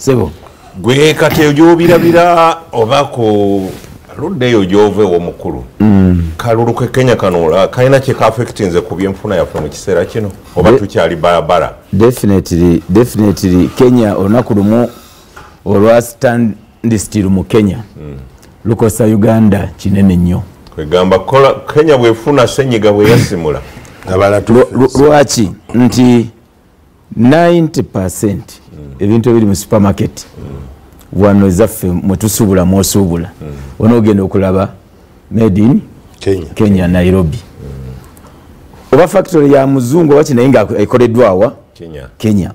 sebo gwe kati ojobirabira obako luddeyo gyove w'omukulu kalulu ke Kenya kanola kalina kye kaffectinze ku byenfuna yaffe mu kiseera kino oba tukyali barabara. Definitely Kenya olunaku lumu olwa standstill mu Kenya lukosa Uganda kinene nnyo. Kwegamba Kenya bwefuna senyiga bwe yasimula lwaki nti 90% ebintu ebiri mu supermarket wano ezaffe mwetusuubula mwosuubula onoogenda okulaba made in Kenya Nairobi oba factory ya muzungu oba kinaye nga ekoleddwawa Kenya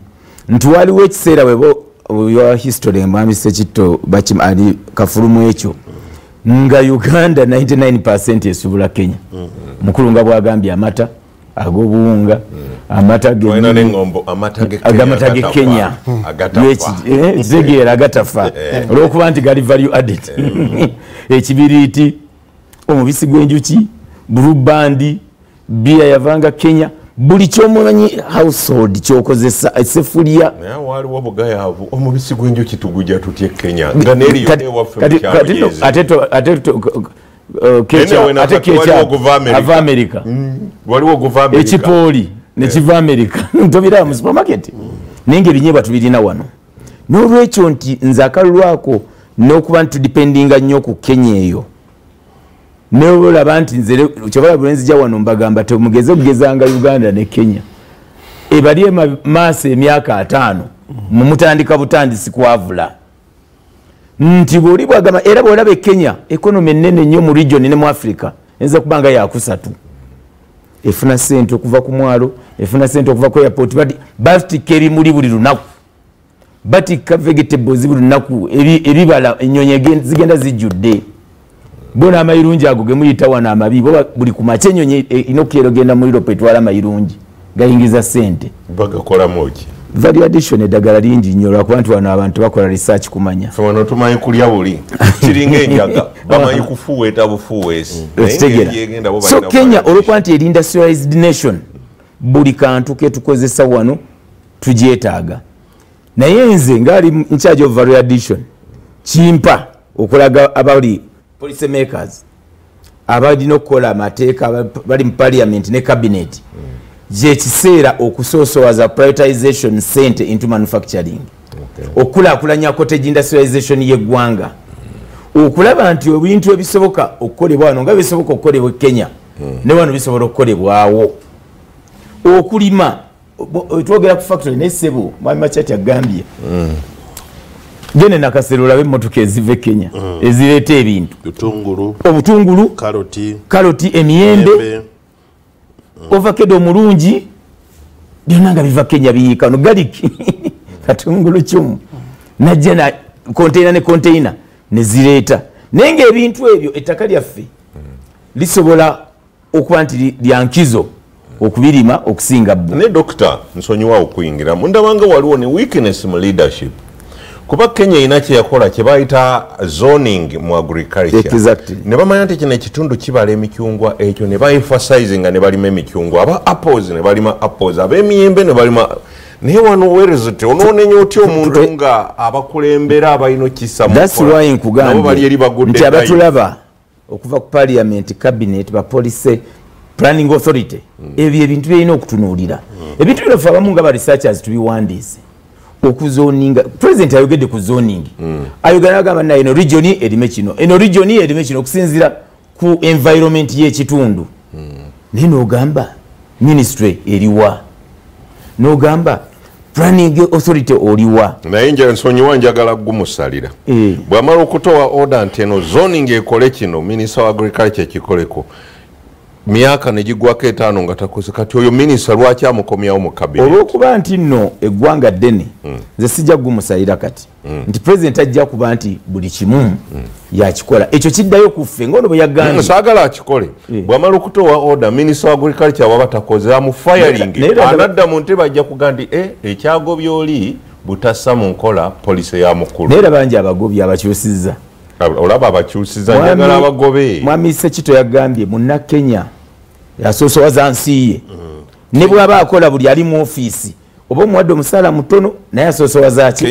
nti waliwo ekiseera weba history mwami Sekitto ali kafulumu ekyo nga Uganda 99% esuubula Kenya mukulu nga bwagambye amata agobuwunga amata ge Kenya zegeera agatafa olwokuba nti gali value added ekibiriiti omubisi gw'enjuki blue band bia yavanga Kenya buli kyomumanyi household kyokozesa esefulia waliwo bugayaavu omubisi gw'enjuki tugujja tutye Kenya nga neri waffe ava America waliwo guva America ekipooli nekiva America ntobira mu supermarket ninge binyebwa tubirina wano n'olwekyo nti nze akalulwako n'okuba ntudipendinga nnyo ku Kenya eyo n'olaba nti nze kyobola bwenzija wano mbagamba temugeze kugezanga Uganda ne Kenya ebali maaso emyaka 5 mumutandika butandisi kwavula nti bwoli bwagamba era bwolaba Kenya economy ennene nnyo mu region ne mu Africa enza kubanga yakusatu efuna sente okuva ku mwalo efuna sente okuva ku airport batika ebimuli buli lunaku batika vegetables buli lunaku ebibala ennyonyi zigenda zijjudde bona amayirungi ago gemuyita wana amabi bo buli kumache ennyonyi inokero genda mu Europe etwala amayirungi gayingiza sente bagakola moki value addition edagala lingi nnyo lwakuba nti wano abantu bakola research kumanya fano tumanyi kulya buli kiringa enjaga bamanyi kufuweta bufuwesi so Kenya olwokuba nti eri industrialized nation buli kantu ketukozesa wano tujeetaaga naye nze ngaali in charge of value addition kimpa okulaga abali policy makers abadina okukola amateeka bali mu parliament ne cabinet je kiseera okusoosowaza privatization center into manufacturing okulakulanya cottage industrialization yeggwanga okulaba nti ebintu ebisoboka okukolebwa wano nga bisoboka okukolebwa Kenya ne wano bisobola okukolebwawo okulima twogera ku factory nesebo mwami Machati agambye gene nakasero olabe emmotoka ezive Kenya ezireeta ebintu obutungulu karoti emiyembe ovakado omulungi byonna nga biva Kenya biyiika no garlic katungulu kyumu najja na container ne zireeta naye ng'ebintu ebyo ettaka lyaffe lisobola okuba nti lyankizo okubirima okusinga bbo ne Dr. nsonyiwa okuyingira mundabanga waliwo ne weakness mu leadership kuba Kenya ina kye yakola kye bayita zoning mu agriculture ne bamanya nti kino ekitundu kibala emikyungwa ekyo ne baemphasizing nga ne balima emikyungwa aba apples ne balima apples ab'emiyembe ne balima naye wano werezete onoonenya otya omuntu nga abakulembera abalina kisa that's why nkugambye nti abatulaba okuva ku parliament cabinet ba police planning authority ebyo ebintu byalina okutunuulira ebintu bino ffe abamu nga ba researchers tubiwandiise okuzoninga president ayogedde ku zoning ayogera agamba naye eno region erime kino eno region erime kino okusinzira ku environment y'ekitundu naye n'ogamba ministry eriwa n'ogamba planning authority oliwa naye nja nsonyiwa njagala gumusalira bw'amala okutowa order nti eno zoning ekole kino minister wa agriculture kikoleko myaka negigwako 5 nga takoze kati oyo minisita lwaki amukomyawo mu cabinet olwokuba nti nno eggwanga ddene nze sijja kugumusalira kati nti president ajja kuba nti buli kimu yakikola ekyo kiddayo kuffe ngono bwe yagambye saagala akikole bw'amala okutowa order minisita wa agriculture waba takoze amu firing anadda mu ntebe ajja kuga nti ekyagobya oli butassa mu nkola polisi ya mukulu naye bangi abagobya abakyusizza olaba abakyusizza njagala abagobe mwami Sekitto yagambye munna Kenya yasoosowaza nsi ye ne bw'aba akola buli ali mu ofiisi oba omuwadde omusaala mutono naye asoosowaza ki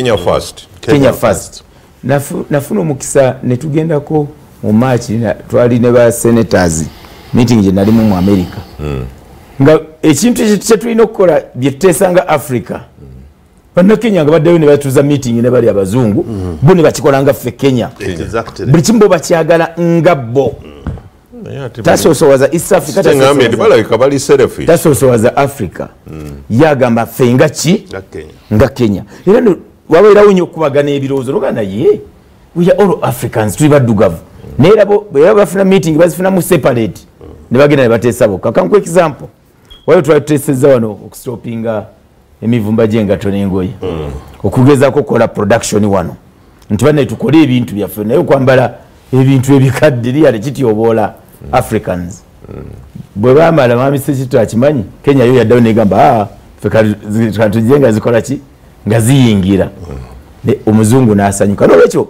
Kenya first. Nafuna omukisa ne tugendako mu March twali ne ba senators meeting je nali mu America. Nga ekintu kye tulina okukola bye tutesanga Africa. Bano Kenya nga baddeyo ne batuza meeting ne bali abazungu bo ne bakikolanga ffe Kenya. Exactly. Buli kimbo bakyagala nga bo. Tasosowaza East Africa tasosowaza Africa. Yagamba ffe nga Kenya. Era wabeerawo nnyo okubagana ebirowoozo logana ye we are all Africans tuli baddugavu neera bafuna meeting bazifunamu separate ne bagenda ne bateesa bokka. Kanku example waliwo twali tuteesezza wano okustopinga emivumba gy'engato n'engoye okugezaako okukola production wano nti banne tukole ebintu byaffe naye okwambala ebintu ebikadde liyale kityoboola Africans bwe baamala mwami Sekitto akimanyi Kenya yo yaddayo negamba ffe katujje nga zikola ki nga ziyingira omuzungu n'asanyuka n'olwekyo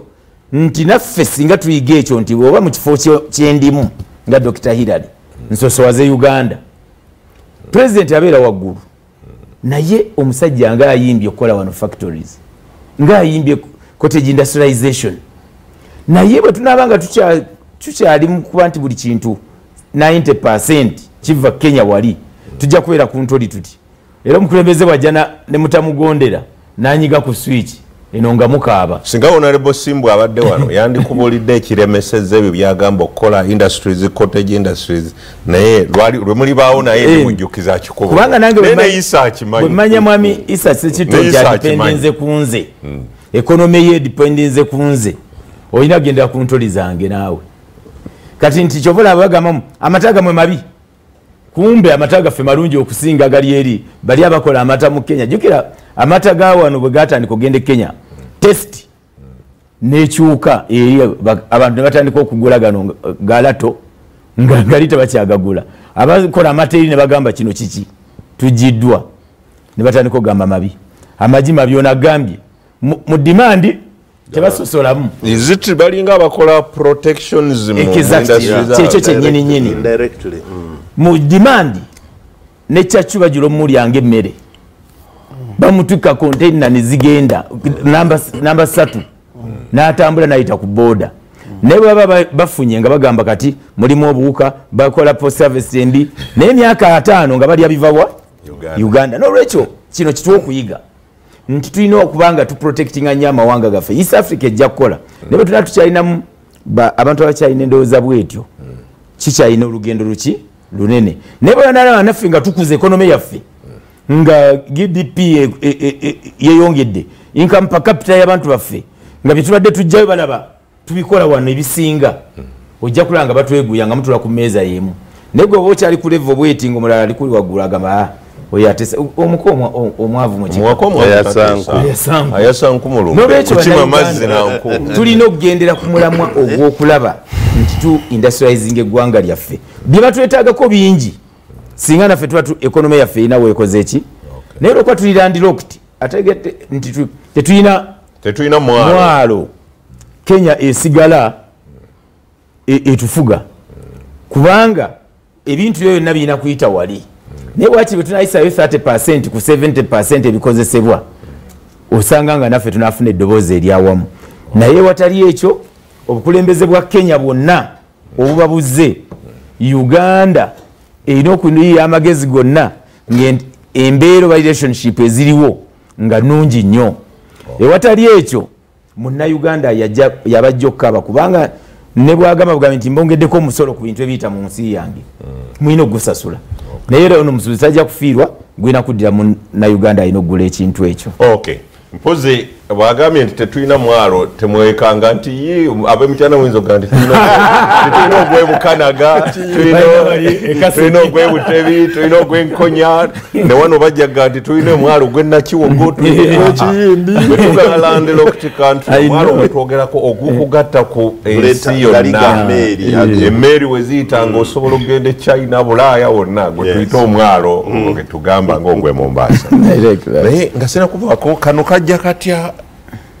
nti naffe singa tuyiga ekyo nti oba mu kifo kyendimu nga Dr. Hillary nsosowaze Uganda Pulezidenti abeera waggulu naye omusajja ng'ayimbye okukola wano factories ng'ayimbye cottage industrialization naye bwe tunaabanga tukyali mu kuba nti buli kintu 90% kiva Kenya wali tujja kubeera ku ntoli tuti era omukulembeze wajja ne mutamugondera nanyiga ku switch eno nga mukaaba singa honorable Simbu abadde wano yandikubulidde ekiremesezza ebyo byagamba okukola industries cottage industries naye lwe mulibaawo naye mujjukiza akikubo kubanga nange bwe mmanya mwami Isa Sekitto gyadipendinze ku nze economy ye dipendinze ku nze olina gendera ku ntoli zange naawe kati nti kyobola bagamamu amata gamwe mabi kumbe amata gaffe malungi okusinga gali eri bali abakola amata mu Kenya jukira amata ga wano bwe gatandika okugenda Kenya test nekyuka eri abantu ne batandika okugula gano galato nga gali tebakyagagula abakola amata eri ne bagamba kino kiki tujiddwa ne batandika okugamba mabi amagi mabi onagambye mu demand tebasosolamu iziti balinga abakola protections mu kyekyo kyennyini indirectly mu demand ne kyacuba giro mulyanga emmere bamutuka container ne zigenda namba 3 n'atambula n'ayita ku boda ne baba bafunye nga bagamba kati mulimu obuwuka bakola post service embi n'emyaka 5 nga bali abivawa Uganda n'olwekyo kino kitwa okuyiga nti tulina okubanga tuprotectinga nnyo amawanga gaffe East Africa ejja kukola ne bwe tuna tukyalinamu abantu abakyalina endowooza bwetyo kikyalina olugendo luki lunene ne bwe banalaba naffe nga tukuza economy yaffe nga GDP yeyongedde income per capita y'abantu baffe nga bitubadde tujjayo balaba tubikola wano ebisinga ojja kulanga batweguya nga mutula ku meeza yemu naye gwe oba okyali ku level bweti ng'omulala ali kuli waggulu agamba oyatese omuko omwavu mu kimu ayasanku mulungu kukima mazzi nanku tulina okugendera ku mulamwa ogw'okulaba nti tu industrializing eggwanga lyaffe bye batwetaagako bingi singa naffe tuba economy yaffe erina weekoze eki naye olwokuba tuli landlocked ategedde nti tetulina mwalo Kenya esigala etufuga kubanga ebintu byo byonna birina kuyita wali naye bwaki bwe tunayisayo 30% ku 70% ebikozesebwa osanga nga naffe tunafuna eddoboozi eryawamu naye watali ekyo obukulembeze bwa Kenya bwonna obuba buzze Uganda erina okuyiya amagezi gonna embeera oba relationship eziriwo nga nnungi nnyo ewatali ekyo munnauganda yabajja okukaaba kubanga ne bwagamba bugambe nti mbongeddeko omusolo ku bintu ebiyita mu nsi yange mulina okugusasula naye era ono omusuubuzi tajja kufiirwa gwina kuddira munnauganda alina okugula ekintu ekyo mpozi bwagambye nti tetulina mwalo temwekanga nti ab'emityana muyinza okuga nti tulina ogw'ebukanaga tulina ogw'ebutebi tulina ogw'enkonya ne wano bajjaga nti tulina omwalo gw'ennakiwogo tulinaekiyimbi bwetugala landlocked country omwalo gwetwogerako ogw'okugatta ku ensi yonna emmeeri weziyitanga osobola okugenda China Bulaaya wonna gwe tuyita omwalo getugamba ng'ogw'e Mombasa naye nga sina kuvaako kano kajja katya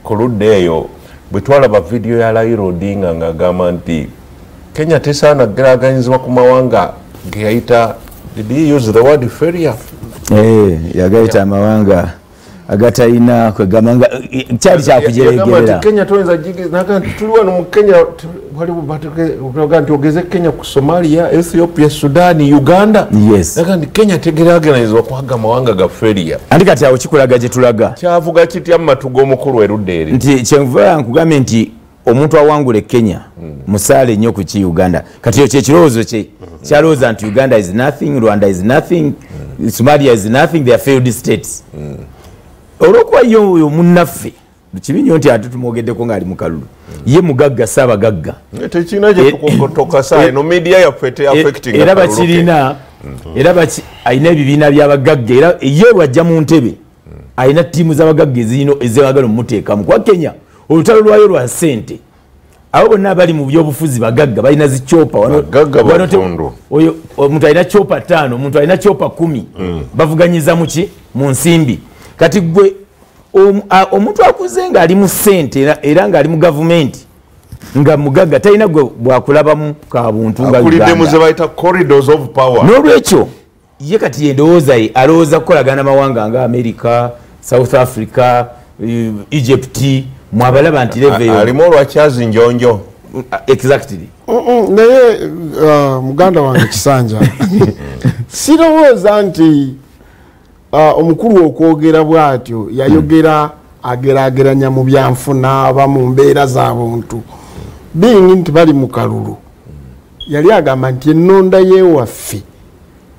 ku ludda eyo bwe twalaba vidiyo ya Raila Odinga ng'agamba nti Kenya tesaana geraganyizibwa ku mawanga ge yayita did he use the word inferior yagayita amawanga agatayina kwegamanga kyali kyakujeregerera Kenya toyinza jigiza tuli wano mu Kenya waliwo batuga nti ogeze Kenya ku Somalia, Ethiopia, Sudan, Uganda. Yes. Nakandi Kenya tegeraganyizibwa kwaga mawanga gaferiya. Andi kati awo kikulaga gye tulaga. Kyavuga kitya matugo omukulu erudde eri. Nti kyenvuga nkugambye nti omuntu awangule Kenya musaale nnyo ku ki Uganda. Kati yo kyekirowoozo kye kyalowooza nti Uganda is nothing, Rwanda is nothing, Somalia is nothing, they are failed states. Olwokuba yo munnaffe kibi nnyo nti ate tumwogeddeko ng'ali mu kalulu ye mugagga saabagagga tekirina gye tukokotokasa eno media yaffe affecting era bakirina era alina ebibiina by'abagagga era ye bw'ajja mu ntebe alina ttiimu z'abagagga ezebagala omuteekamu kwa Kenya olutalo lwayo lwa ssente abo bonna abali mu byobufuzi bagagga balina zicopa oyo omuntu alina copa 5 omuntu alina copa 10 bavuganyiza muki mu nsimbi kati gwe omuntu akuze nga ali mu ssente era nga ali mu gavumenti nga mugagga talina gwe bwakulabamu ka buntu nga n'olwekyo ye kati yendowooza ye alowooza kukolagana amawanga nga America, South Africa, Egypt mwabalaba nti leveyo alimu olwakyazi njonjo exactly naye muganda wange Kisanja sirowooza nti omukulu okwogera bwatyo yayogera agerageranya mu byanfuna aba mu mbeera z'abantu bingi nti bali mu kalulu yali agamba nti ennonda y'ewaffe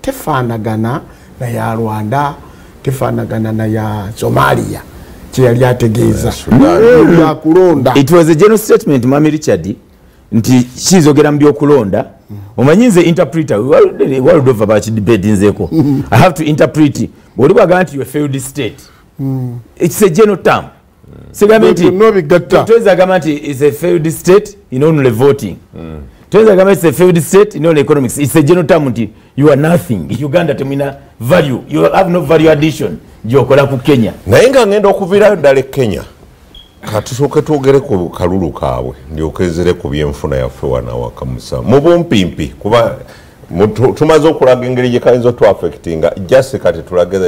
tefaanagana na ya Rwanda tefaanagana na ya Somalia kyeyali ategeeza byakulonda. It was a general statement Mwami Richard nti kizogera mu byokulonda omanyi nze interpreter waludova bakidebate nzeko I have to interpret bw'oli bwagamba nti you a failed state it's a general term sigamba nti tweza gamba nti it's a failed state in only voting tweza gamba it's a failed state in only economics it's a general term nti you are nothing Uganda temina value you have no value addition gyokola ku Kenya naye nga ngenda okuviirayo ddala Kenya katusooke twogere ku kalulu kaabwe ndyokezere ku byenfuna yaffe wana wakamusa mu bumpimpi kuba tumaze okulaga engeri gye kayinza otwaffectinga just kati tulage